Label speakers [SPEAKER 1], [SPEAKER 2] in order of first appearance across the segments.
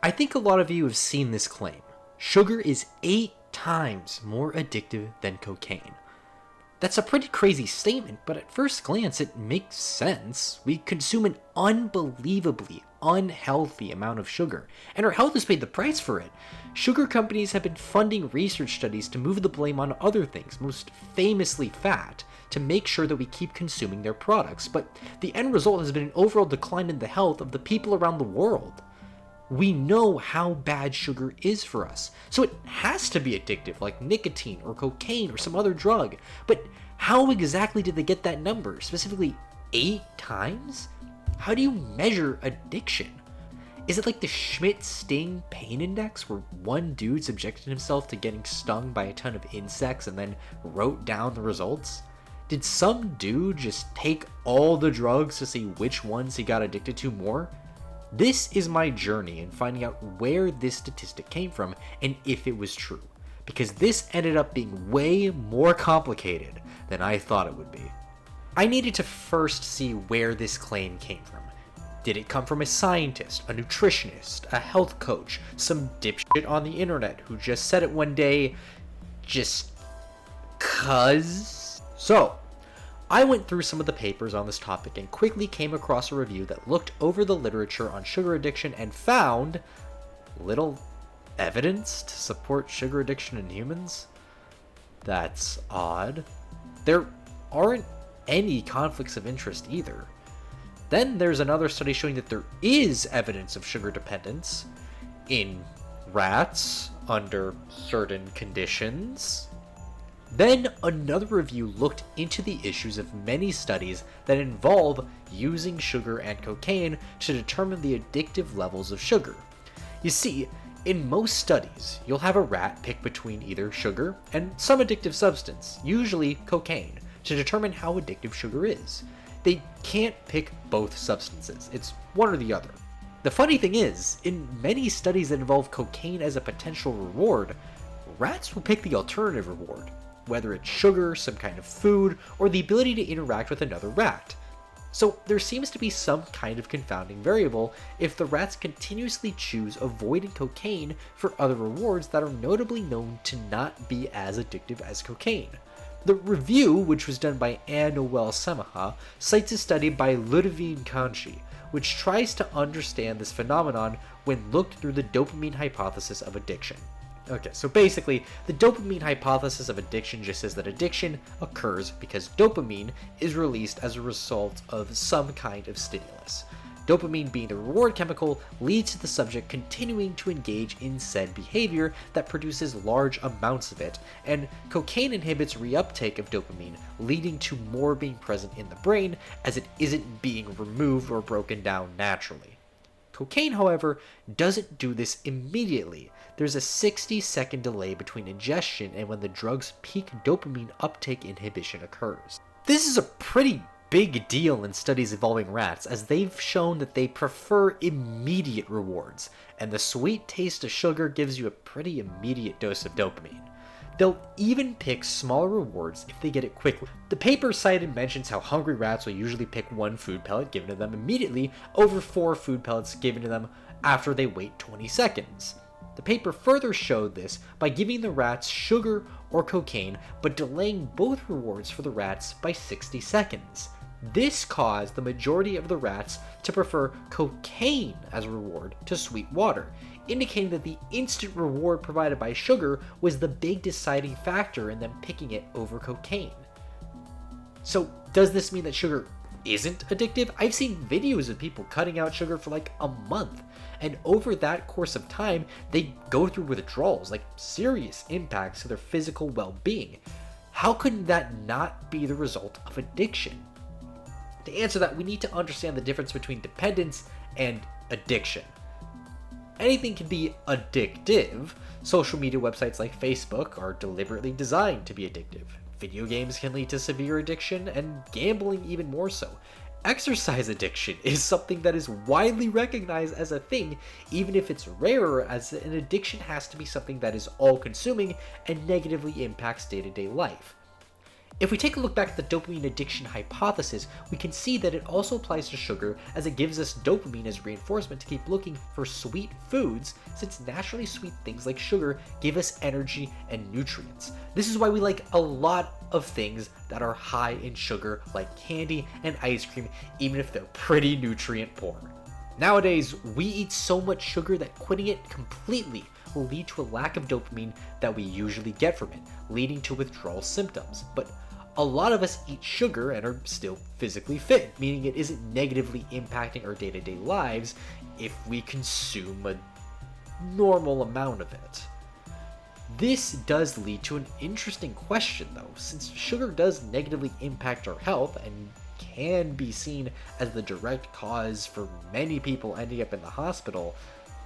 [SPEAKER 1] I think a lot of you have seen this claim. Sugar is 8 times more addictive than cocaine. That's a pretty crazy statement, but at first glance it makes sense. We consume an unbelievably unhealthy amount of sugar, and our health has paid the price for it. Sugar companies have been funding research studies to move the blame on other things, most famously fat, to make sure that we keep consuming their products, but the end result has been an overall decline in the health of the people around the world. We know how bad sugar is for us, so it has to be addictive, like nicotine or cocaine or some other drug. But how exactly did they get that number? Specifically 8 times? How do you measure addiction? Is it like the Schmidt-Sting pain index, where one dude subjected himself to getting stung by a ton of insects and then wrote down the results? Did some dude just take all the drugs to see which ones he got addicted to more? This is my journey in finding out where this statistic came from and if it was true, because this ended up being way more complicated than I thought it would be. I needed to first see where this claim came from. Did it come from a scientist, a nutritionist, a health coach, some dipshit on the internet who just said it one day just 'cause? So, I went through some of the papers on this topic and quickly came across a review that looked over the literature on sugar addiction and found little evidence to support sugar addiction in humans. That's odd. There aren't any conflicts of interest either. Then there's another study showing that there is evidence of sugar dependence in rats under certain conditions. Then another review looked into the issues of many studies that involve using sugar and cocaine to determine the addictive levels of sugar. You see, in most studies, you'll have a rat pick between either sugar and some addictive substance, usually cocaine, to determine how addictive sugar is. They can't pick both substances, it's one or the other. The funny thing is, in many studies that involve cocaine as a potential reward, rats will pick the alternative reward, whether it's sugar, some kind of food, or the ability to interact with another rat. So there seems to be some kind of confounding variable if the rats continuously choose avoiding cocaine for other rewards that are notably known to not be as addictive as cocaine. The review, which was done by Anne-Noël Samaha, cites a study by Ludovine Kanchi, which tries to understand this phenomenon when looked through the dopamine hypothesis of addiction. Okay, so basically, the dopamine hypothesis of addiction just says that addiction occurs because dopamine is released as a result of some kind of stimulus. Dopamine, being the reward chemical, leads to the subject continuing to engage in said behavior that produces large amounts of it, and cocaine inhibits reuptake of dopamine, leading to more being present in the brain as it isn't being removed or broken down naturally. Cocaine, however, doesn't do this immediately. There's a 60-second delay between ingestion and when the drug's peak dopamine uptake inhibition occurs. This is a pretty big deal in studies involving rats, as they've shown that they prefer immediate rewards, and the sweet taste of sugar gives you a pretty immediate dose of dopamine. They'll even pick smaller rewards if they get it quickly. The paper cited mentions how hungry rats will usually pick 1 food pellet given to them immediately over 4 food pellets given to them after they wait 20 seconds. The paper further showed this by giving the rats sugar or cocaine, but delaying both rewards for the rats by 60 seconds. This caused the majority of the rats to prefer cocaine as a reward to sweet water, indicating that the instant reward provided by sugar was the big deciding factor in them picking it over cocaine. So, does this mean that sugar isn't addictive? I've seen videos of people cutting out sugar for like a month, and over that course of time, they go through withdrawals, like serious impacts to their physical well-being. How could that not be the result of addiction? To answer that, we need to understand the difference between dependence and addiction. Anything can be addictive. Social media websites like Facebook are deliberately designed to be addictive. Video games can lead to severe addiction, and gambling even more so. Exercise addiction is something that is widely recognized as a thing, even if it's rarer, as an addiction has to be something that is all-consuming and negatively impacts day-to-day life. If we take a look back at the dopamine addiction hypothesis, we can see that it also applies to sugar, as it gives us dopamine as reinforcement to keep looking for sweet foods, since naturally sweet things like sugar give us energy and nutrients. This is why we like a lot of things that are high in sugar, like candy and ice cream, even if they're pretty nutrient poor. Nowadays, we eat so much sugar that quitting it completely will lead to a lack of dopamine that we usually get from it, leading to withdrawal symptoms. But a lot of us eat sugar and are still physically fit, meaning it isn't negatively impacting our day-to-day lives if we consume a normal amount of it. This does lead to an interesting question though, since sugar does negatively impact our health and can be seen as the direct cause for many people ending up in the hospital.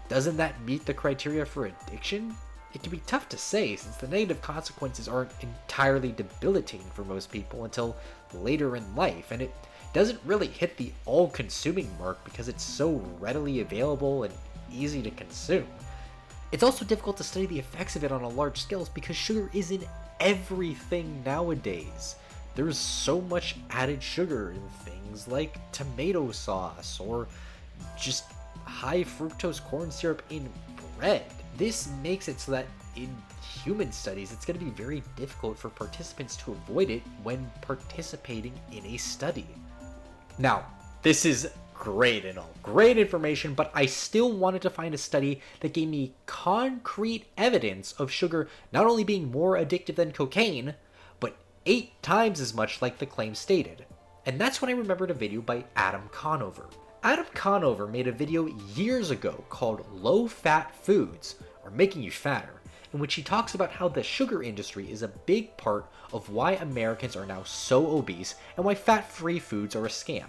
[SPEAKER 1] Doesn't that meet the criteria for addiction? It can be tough to say, since the negative consequences aren't entirely debilitating for most people until later in life, and it doesn't really hit the all-consuming mark because it's so readily available and easy to consume. It's also difficult to study the effects of it on a large scale because sugar is in everything nowadays. There's so much added sugar in things like tomato sauce or just high fructose corn syrup in bread. This makes it so that in human studies, it's going to be very difficult for participants to avoid it when participating in a study. Now, this is great and all, great information, but I still wanted to find a study that gave me concrete evidence of sugar not only being more addictive than cocaine, but 8 times as much like the claim stated. And that's when I remembered a video by Adam Conover. Adam Conover made a video years ago called Low Fat Foods, or Making You Fatter, in which he talks about how the sugar industry is a big part of why Americans are now so obese and why fat-free foods are a scam.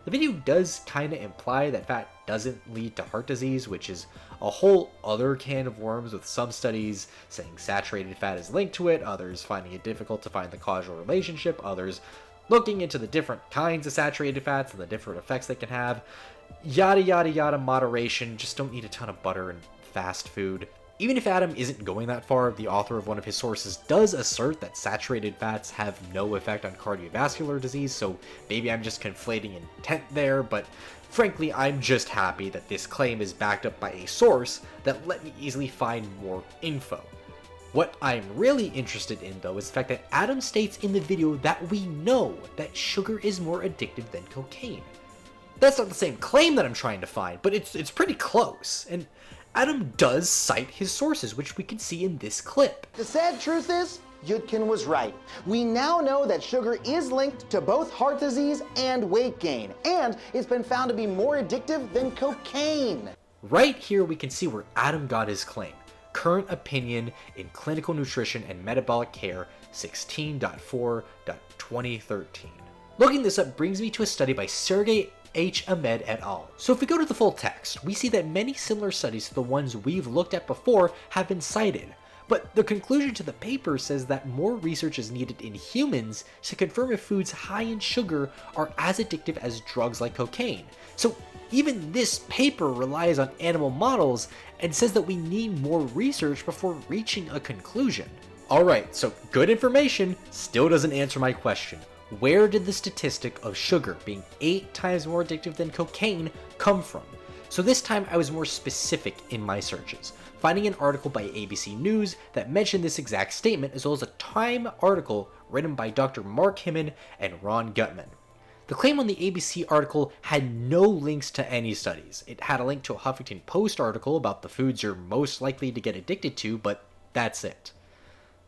[SPEAKER 1] The video does kinda imply that fat doesn't lead to heart disease, which is a whole other can of worms, with some studies saying saturated fat is linked to it, others finding it difficult to find the causal relationship, others looking into the different kinds of saturated fats and the different effects they can have. Yada yada yada, moderation, just don't eat a ton of butter and fast food. Even if Adam isn't going that far, the author of one of his sources does assert that saturated fats have no effect on cardiovascular disease, so maybe I'm just conflating intent there, but frankly, I'm just happy that this claim is backed up by a source that let me easily find more info. What I'm really interested in, though, is the fact that Adam states in the video that we know that sugar is more addictive than cocaine. That's not the same claim that I'm trying to find, but it's pretty close, and Adam does cite his sources, which we can see in this clip.
[SPEAKER 2] The sad truth is, Yudkin was right. We now know that sugar is linked to both heart disease and weight gain, and it's been found to be more addictive than cocaine.
[SPEAKER 1] Right here we can see where Adam got his claim. Current Opinion in Clinical Nutrition and Metabolic Care 16.4.2013. Looking this up brings me to a study by Sergey H. Ahmed et al. So if we go to the full text, we see that many similar studies to the ones we've looked at before have been cited. But the conclusion to the paper says that more research is needed in humans to confirm if foods high in sugar are as addictive as drugs like cocaine. So even this paper relies on animal models and says that we need more research before reaching a conclusion. Alright, so good information still doesn't answer my question. Where did the statistic of sugar being 8 times more addictive than cocaine come from? So this time I was more specific in my searches, finding an article by ABC News that mentioned this exact statement, as well as a Time article written by Dr. Mark Hyman and Ron Gutman. The claim on the ABC article had no links to any studies. It had a link to a Huffington Post article about the foods you're most likely to get addicted to, but that's it.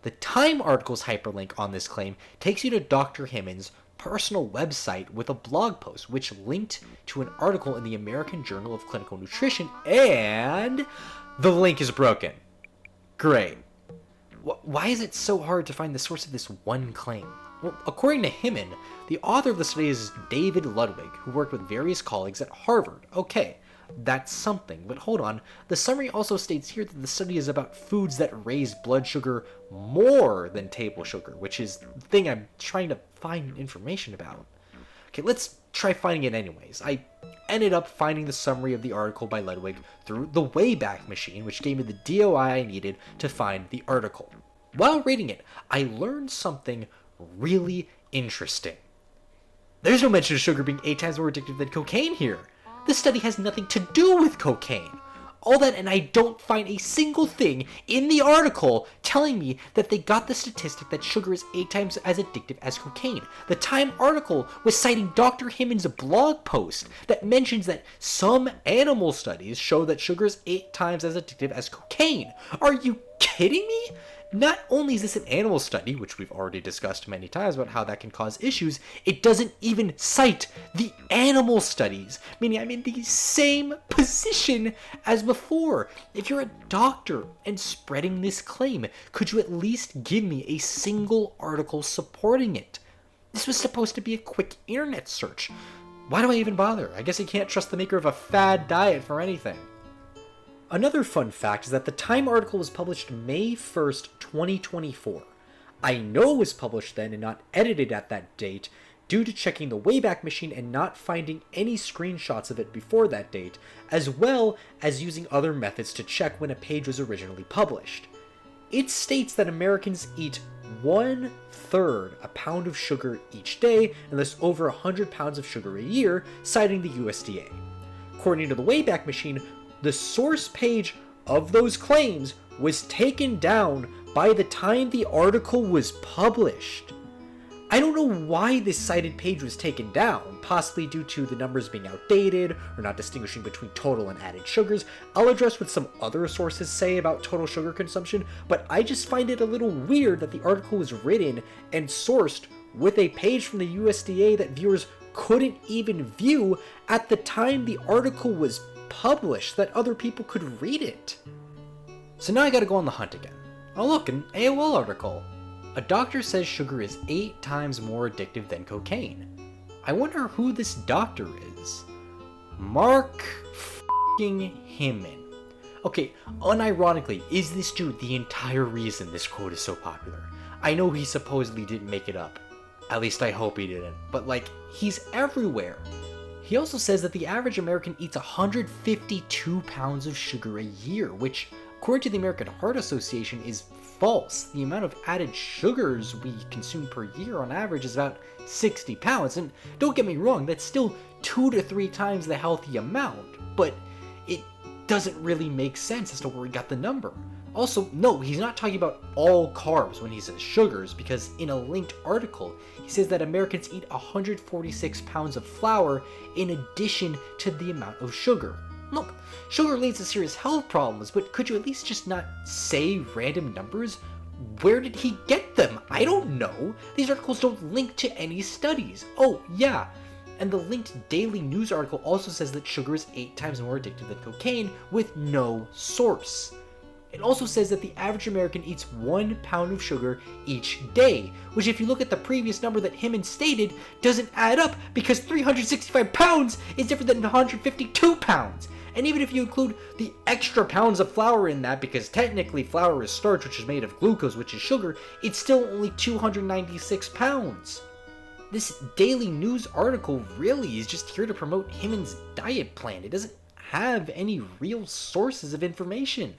[SPEAKER 1] The Time article's hyperlink on this claim takes you to Dr. Hyman's personal website with a blog post which linked to an article in the American Journal of Clinical Nutrition, and the link is broken. Great. Why is it so hard to find the source of this one claim? Well, according to Hyman, the author of the study is David Ludwig, who worked with various colleagues at Harvard. Okay, that's something, but hold on. The summary also states here that the study is about foods that raise blood sugar more than table sugar, which is the thing I'm trying to find information about. Okay, let's try finding it anyways. I ended up finding the summary of the article by Ludwig through the Wayback Machine, which gave me the DOI I needed to find the article. While reading it, I learned something really interesting. There's no mention of sugar being 8 times more addictive than cocaine here. This study has nothing to do with cocaine. All that, and I don't find a single thing in the article telling me that they got the statistic that sugar is 8 times as addictive as cocaine. The Time article was citing Dr. Hyman's blog post that mentions that some animal studies show that sugar is 8 times as addictive as cocaine. Are you kidding me? Not only is this an animal study, which we've already discussed many times about how that can cause issues, it doesn't even cite the animal studies, meaning I'm in the same position as before. If you're a doctor and spreading this claim, could you at least give me a single article supporting it? This was supposed to be a quick internet search. Why do I even bother? I guess I can't trust the maker of a fad diet for anything. Another fun fact is that the Time article was published May 1st, 2024. I know it was published then and not edited at that date due to checking the Wayback Machine and not finding any screenshots of it before that date, as well as using other methods to check when a page was originally published. It states that Americans eat 1/3 a pound of sugar each day and thus over 100 pounds of sugar a year, citing the USDA. According to the Wayback Machine, the source page of those claims was taken down by the time the article was published. I don't know why this cited page was taken down, possibly due to the numbers being outdated or not distinguishing between total and added sugars. I'll address what some other sources say about total sugar consumption, but I just find it a little weird that the article was written and sourced with a page from the USDA that viewers couldn't even view at the time the article was published, that other people could read it. So now I gotta go on the hunt again. Oh look, an AOL article. A doctor says sugar is 8 times more addictive than cocaine. I wonder who this doctor is. Mark f***ing Hyman. Okay, unironically, is this dude the entire reason this quote is so popular? I know he supposedly didn't make it up. At least I hope he didn't. But like, he's everywhere. He also says that the average American eats 152 pounds of sugar a year, which, according to the American Heart Association, is false. The amount of added sugars we consume per year on average is about 60 pounds, and don't get me wrong, that's still 2 to 3 times the healthy amount, but it doesn't really make sense as to where he got the number. Also, no, he's not talking about all carbs when he says sugars, because in a linked article, he says that Americans eat 146 pounds of flour in addition to the amount of sugar. Look, sugar leads to serious health problems, but could you at least just not say random numbers? Where did he get them? I don't know. These articles don't link to any studies. Oh, yeah. And the linked daily news article also says that sugar is 8 times more addictive than cocaine, with no source. It also says that the average American eats 1 pound of sugar each day, which if you look at the previous number that Hyman stated, doesn't add up because 365 pounds is different than 152 pounds. And even if you include the extra pounds of flour in that, because technically flour is starch which is made of glucose, which is sugar, it's still only 296 pounds. This daily news article really is just here to promote Hyman's diet plan. It doesn't have any real sources of information.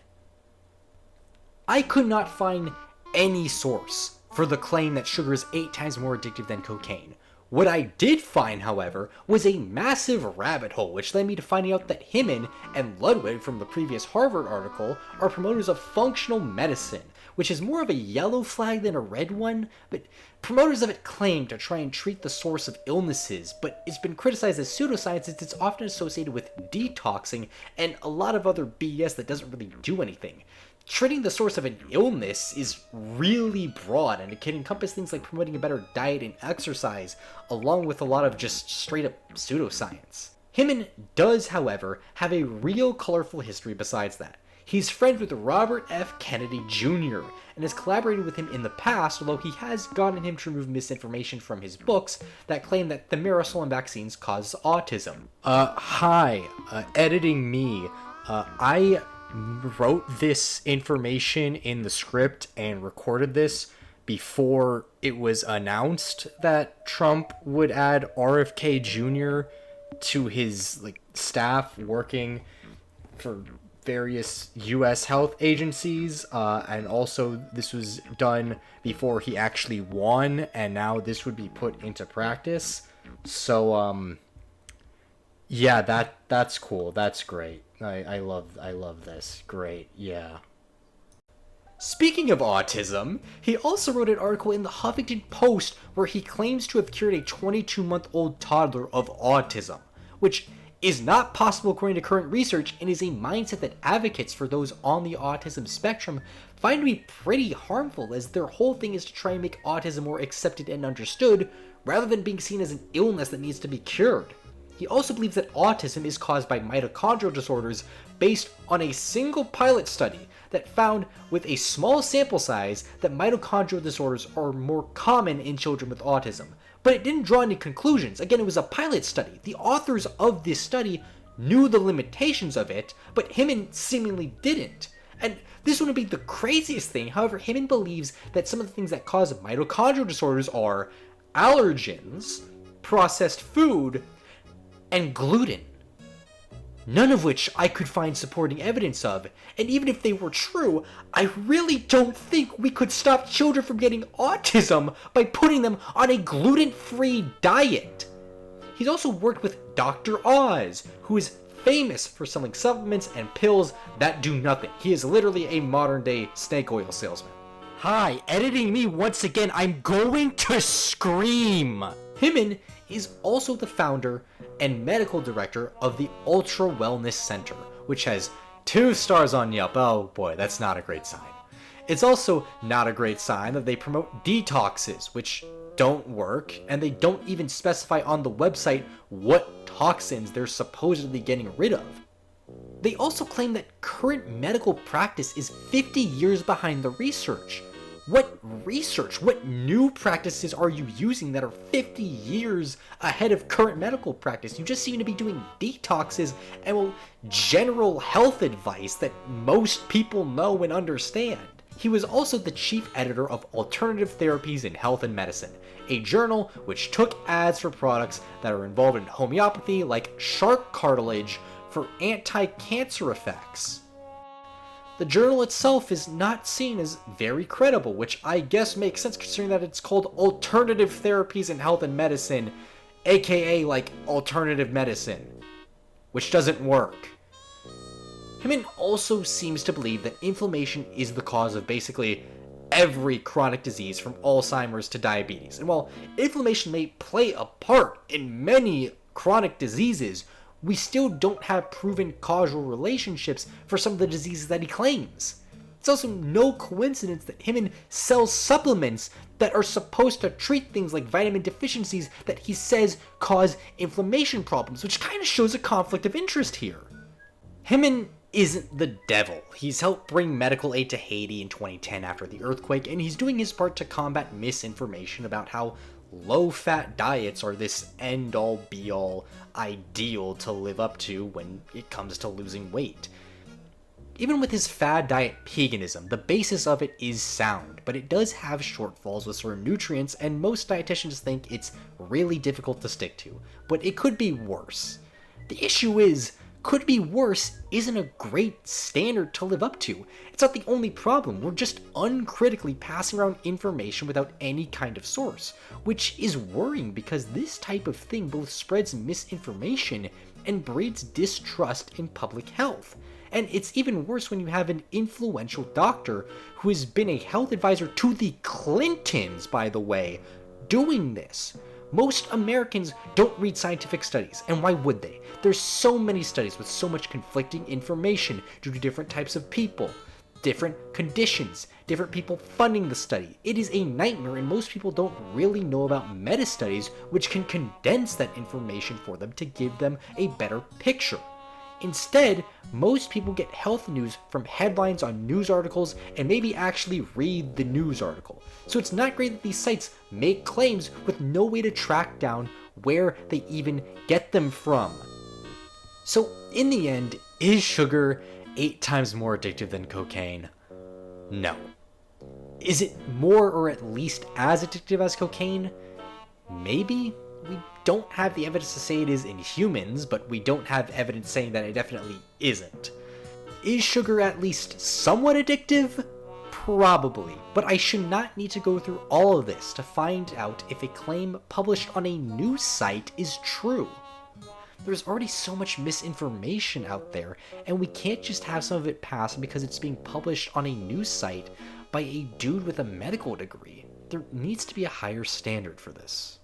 [SPEAKER 1] I could not find any source for the claim that sugar is 8 times more addictive than cocaine. What I did find, however, was a massive rabbit hole, which led me to finding out that Hyman and Ludwig from the previous Harvard article are promoters of functional medicine, which is more of a yellow flag than a red one, but promoters of it claim to try and treat the source of illnesses, but it's been criticized as pseudoscience since it's often associated with detoxing and a lot of other BS that doesn't really do anything. Treating the source of an illness is really broad, and it can encompass things like promoting a better diet and exercise, along with a lot of just straight-up pseudoscience. Hyman does, however, have a real colorful history besides that. He's friends with Robert F. Kennedy Jr. and has collaborated with him in the past, although he has gotten him to remove misinformation from his books that claim that thimerosal vaccines cause autism. Editing me. I wrote this information in the script and recorded this before it was announced that Trump would add RFK Jr. to his staff working for various U.S. health agencies, and also this was done before he actually won, and now this would be put into practice. So, yeah, that's cool. That's great. I love this. Great. Yeah. Speaking of autism, he also wrote an article in the Huffington Post where he claims to have cured a 22-month-old toddler of autism, which is not possible according to current research and is a mindset that advocates for those on the autism spectrum find to be pretty harmful, as their whole thing is to try and make autism more accepted and understood rather than being seen as an illness that needs to be cured. He also believes that autism is caused by mitochondrial disorders based on a single pilot study that found with a small sample size that mitochondrial disorders are more common in children with autism. But it didn't draw any conclusions. Again, it was a pilot study. The authors of this study knew the limitations of it, but Hyman seemingly didn't. And this wouldn't be the craziest thing. However, Hyman believes that some of the things that cause mitochondrial disorders are allergens, processed food, and gluten. None of which I could find supporting evidence of, and even if they were true, I really don't think we could stop children from getting autism by putting them on a gluten-free diet. He's also worked with Dr. Oz, who is famous for selling supplements and pills that do nothing. He is literally a modern-day snake oil salesman. Hi, editing me once again. I'm going to scream. Hyman is also the founder and medical director of the Ultra Wellness Center, which has 2 stars on Yelp. Oh boy, that's not a great sign. It's also not a great sign that they promote detoxes, which don't work, and they don't even specify on the website what toxins they're supposedly getting rid of. They also claim that current medical practice is 50 years behind the research. What research, what new practices are you using that are 50 years ahead of current medical practice? You just seem to be doing detoxes and, well, general health advice that most people know and understand. He was also the chief editor of Alternative Therapies in Health and Medicine, a journal which took ads for products that are involved in homeopathy, like shark cartilage, for anti-cancer effects. The journal itself is not seen as very credible, which I guess makes sense considering that it's called Alternative Therapies in Health and Medicine, aka like alternative medicine, which doesn't work. Hyman also seems to believe that inflammation is the cause of basically every chronic disease from Alzheimer's to diabetes. And while inflammation may play a part in many chronic diseases, we still don't have proven causal relationships for some of the diseases that he claims. It's also no coincidence that Hyman sells supplements that are supposed to treat things like vitamin deficiencies that he says cause inflammation problems, which kind of shows a conflict of interest here. Hyman isn't the devil. He's helped bring medical aid to Haiti in 2010 after the earthquake, and he's doing his part to combat misinformation about how low-fat diets are this end-all be-all ideal to live up to when it comes to losing weight. Even with his fad diet paganism, the basis of it is sound, but it does have shortfalls with certain nutrients, and most dietitians think it's really difficult to stick to, but it could be worse. The issue is, could be worse isn't a great standard to live up to. It's not the only problem. We're just uncritically passing around information without any kind of source, which is worrying because this type of thing both spreads misinformation and breeds distrust in public health. And it's even worse when you have an influential doctor who has been a health advisor to the Clintons, by the way, doing this. Most Americans don't read scientific studies, and why would they? There's so many studies with so much conflicting information due to different types of people, different conditions, different people funding the study. It is a nightmare, and most people don't really know about meta-studies, which can condense that information for them to give them a better picture. Instead, most people get health news from headlines on news articles and maybe actually read the news article. So it's not great that these sites make claims with no way to track down where they even get them from. So in the end, is sugar 8 times more addictive than cocaine? No. Is it more or at least as addictive as cocaine? Maybe. We don't have the evidence to say it is in humans, but we don't have evidence saying that it definitely isn't. Is sugar at least somewhat addictive? Probably, but I should not need to go through all of this to find out if a claim published on a news site is true. There's already so much misinformation out there, and we can't just have some of it pass because it's being published on a news site by a dude with a medical degree. There needs to be a higher standard for this.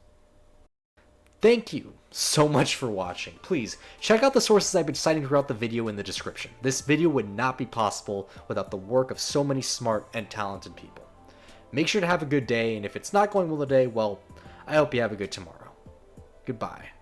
[SPEAKER 1] Thank you so much for watching. Please check out the sources I've been citing throughout the video in the description. This video would not be possible without the work of so many smart and talented people. Make sure to have a good day, and if it's not going well today, well, I hope you have a good tomorrow. Goodbye.